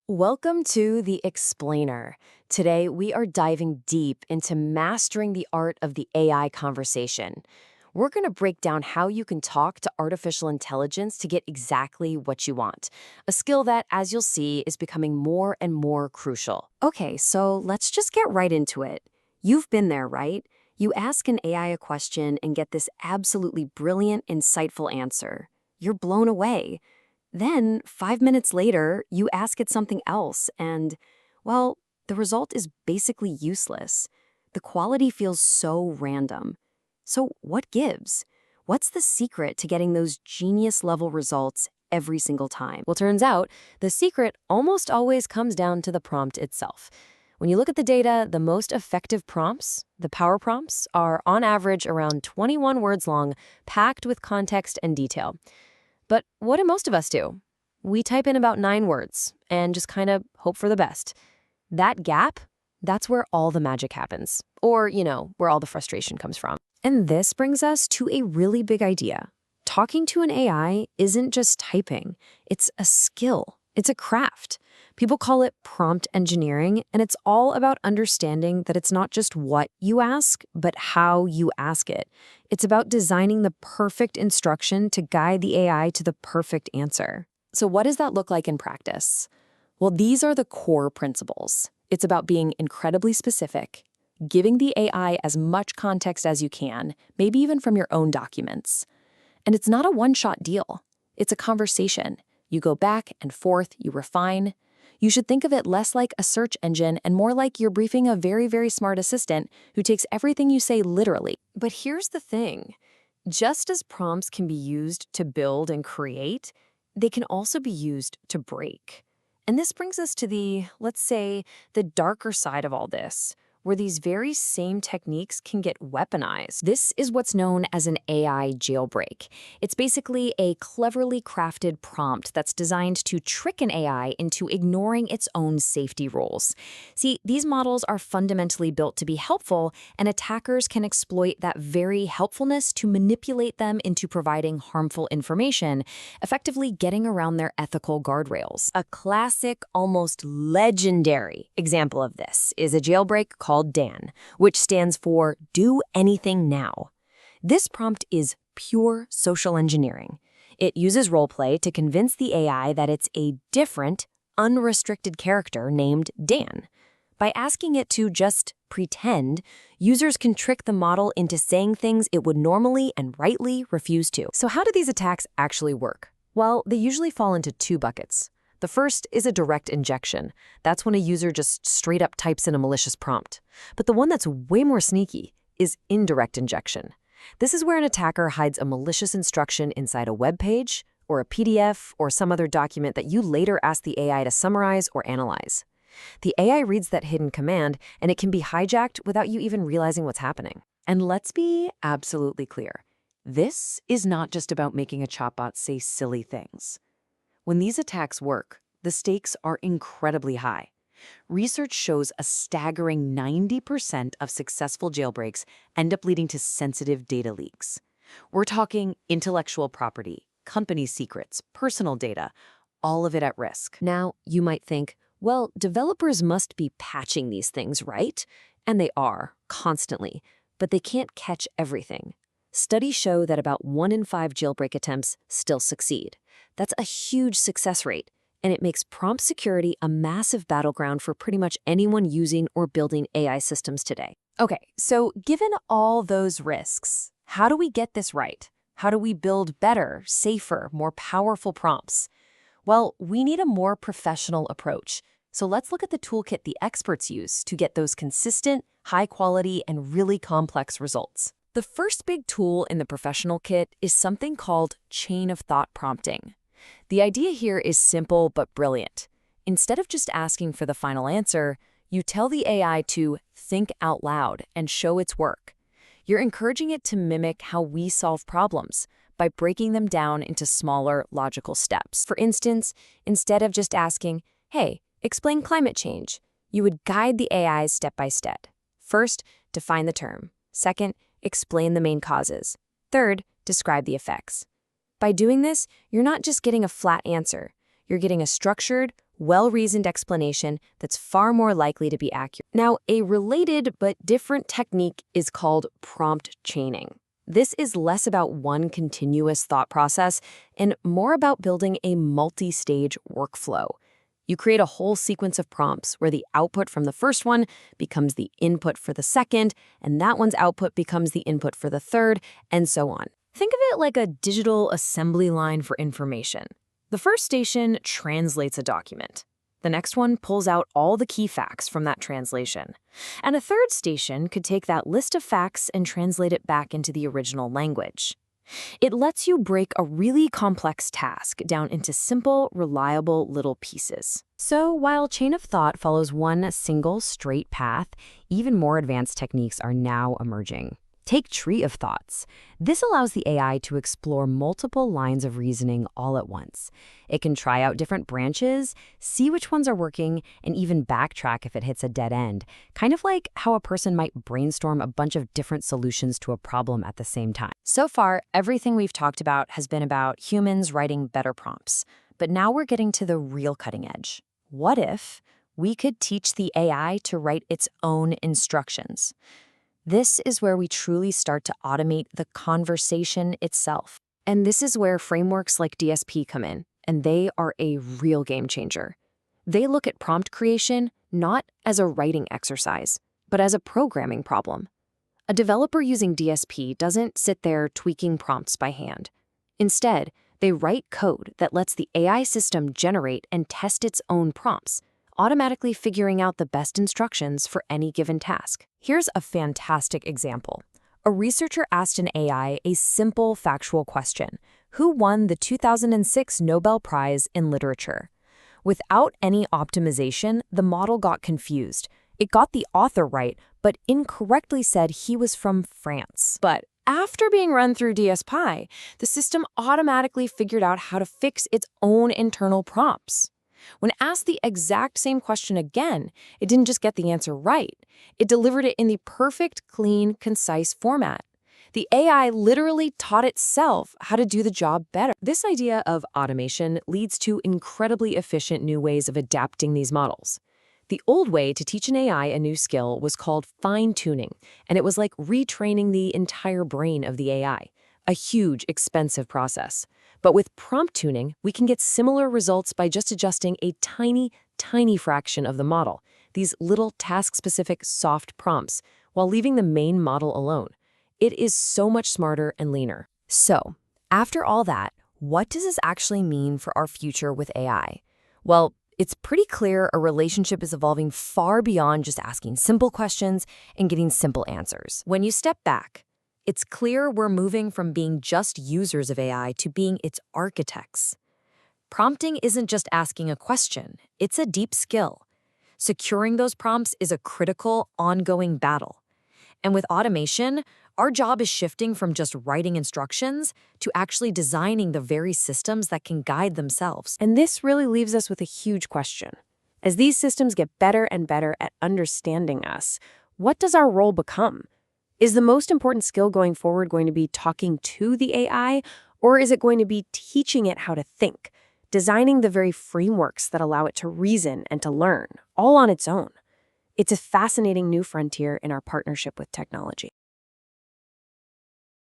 Welcome to The Explainer. Today, we are diving deep into mastering the art of the AI conversation. We're going to break down how you can talk to artificial intelligence to get exactly what you want, a skill that, as you'll see, is becoming more and more crucial. Okay, so let's just get right into it. You've been there, right? You ask an AI a question and get this absolutely brilliant, insightful answer. You're blown away. Then, 5 minutes later, you ask it something else, and, well, the result is basically useless. The quality feels so random. So, what gives? What's the secret to getting those genius level results every single time? Well, turns out the secret almost always comes down to the prompt itself. When you look at the data, the most effective prompts, the power prompts, are on average around 21 words long, packed with context and detail. But what do most of us do? We type in about 9 words and just kind of hope for the best. That gap, that's where all the magic happens. Or, where all the frustration comes from. And this brings us to a really big idea. Talking to an AI isn't just typing. It's a skill. It's a craft. People call it prompt engineering, and it's all about understanding that it's not just what you ask, but how you ask it. It's about designing the perfect instruction to guide the AI to the perfect answer. So what does that look like in practice? Well, these are the core principles. It's about being incredibly specific, giving the AI as much context as you can, maybe even from your own documents. And it's not a one-shot deal. It's a conversation. You go back and forth, you refine. You should think of it less like a search engine and more like you're briefing a very, very smart assistant who takes everything you say literally. But here's the thing. Just as prompts can be used to build and create, they can also be used to break. And this brings us to let's say, the darker side of all this, where these very same techniques can get weaponized. This is what's known as an AI jailbreak. It's basically a cleverly crafted prompt that's designed to trick an AI into ignoring its own safety rules. See, these models are fundamentally built to be helpful, and attackers can exploit that very helpfulness to manipulate them into providing harmful information, effectively getting around their ethical guardrails. A classic, almost legendary example of this is a jailbreak called DAN, which stands for Do Anything Now. This prompt is pure social engineering. It uses roleplay to convince the AI that it's a different, unrestricted character named Dan. By asking it to just pretend, users can trick the model into saying things it would normally and rightly refuse to. So how do these attacks actually work? Well, they usually fall into two buckets. The first is a direct injection. That's when a user just straight up types in a malicious prompt. But the one that's way more sneaky is indirect injection. This is where an attacker hides a malicious instruction inside a web page or a PDF or some other document that you later ask the AI to summarize or analyze. The AI reads that hidden command, and it can be hijacked without you even realizing what's happening. And let's be absolutely clear. This is not just about making a chatbot say silly things. When these attacks work, the stakes are incredibly high. Research shows a staggering 90% of successful jailbreaks end up leading to sensitive data leaks. We're talking intellectual property, company secrets, personal data, all of it at risk. Now, you might think, well, developers must be patching these things, right? And they are, constantly, but they can't catch everything. Studies show that about 1 in 5 jailbreak attempts still succeed. That's a huge success rate, and it makes prompt security a massive battleground for pretty much anyone using or building AI systems today. Okay, so given all those risks, how do we get this right? How do we build better, safer, more powerful prompts? Well, we need a more professional approach. So let's look at the toolkit the experts use to get those consistent, high-quality, and really complex results. The first big tool in the professional kit is something called chain of thought prompting. The idea here is simple but brilliant. Instead of just asking for the final answer, you tell the AI to think out loud and show its work. You're encouraging it to mimic how we solve problems by breaking them down into smaller, logical steps. For instance, instead of just asking, "Hey, explain climate change," you would guide the AI step by step. First, define the term. Second, explain the main causes. Third, describe the effects. By doing this, you're not just getting a flat answer. You're getting a structured, well-reasoned explanation that's far more likely to be accurate. Now, a related but different technique is called prompt chaining. This is less about one continuous thought process and more about building a multi-stage workflow. You create a whole sequence of prompts where the output from the first one becomes the input for the second, and that one's output becomes the input for the third, and so on. Think of it like a digital assembly line for information. The first station translates a document. The next one pulls out all the key facts from that translation. And a third station could take that list of facts and translate it back into the original language. It lets you break a really complex task down into simple, reliable little pieces. So while chain of thought follows one single straight path, even more advanced techniques are now emerging. Take tree of thoughts. This allows the AI to explore multiple lines of reasoning all at once. It can try out different branches, see which ones are working, and even backtrack if it hits a dead end, kind of like how a person might brainstorm a bunch of different solutions to a problem at the same time. So far, everything we've talked about has been about humans writing better prompts. But now we're getting to the real cutting edge. What if we could teach the AI to write its own instructions? This is where we truly start to automate the conversation itself. And this is where frameworks like DSP come in, and they are a real game changer. They look at prompt creation not as a writing exercise, but as a programming problem. A developer using DSP doesn't sit there tweaking prompts by hand. Instead, they write code that lets the AI system generate and test its own prompts, automatically figuring out the best instructions for any given task. Here's a fantastic example. A researcher asked an AI a simple factual question: who won the 2006 Nobel Prize in Literature? Without any optimization, the model got confused. It got the author right, but incorrectly said he was from France. But after being run through DSPy, the system automatically figured out how to fix its own internal prompts. When asked the exact same question again, it didn't just get the answer right. It delivered it in the perfect, clean, concise format. The AI literally taught itself how to do the job better. This idea of automation leads to incredibly efficient new ways of adapting these models. The old way to teach an AI a new skill was called fine-tuning, and it was like retraining the entire brain of the AI. A huge, expensive process. But with prompt tuning, we can get similar results by just adjusting a tiny, tiny fraction of the model, these little task-specific soft prompts, while leaving the main model alone. It is so much smarter and leaner. So, after all that, what does this actually mean for our future with AI? Well, it's pretty clear a relationship is evolving far beyond just asking simple questions and getting simple answers. When you step back, it's clear we're moving from being just users of AI to being its architects. Prompting isn't just asking a question, it's a deep skill. Securing those prompts is a critical, ongoing battle. And with automation, our job is shifting from just writing instructions to actually designing the very systems that can guide themselves. And this really leaves us with a huge question. As these systems get better and better at understanding us, what does our role become? Is the most important skill going forward going to be talking to the AI, or is it going to be teaching it how to think, designing the very frameworks that allow it to reason and to learn, all on its own? It's a fascinating new frontier in our partnership with technology.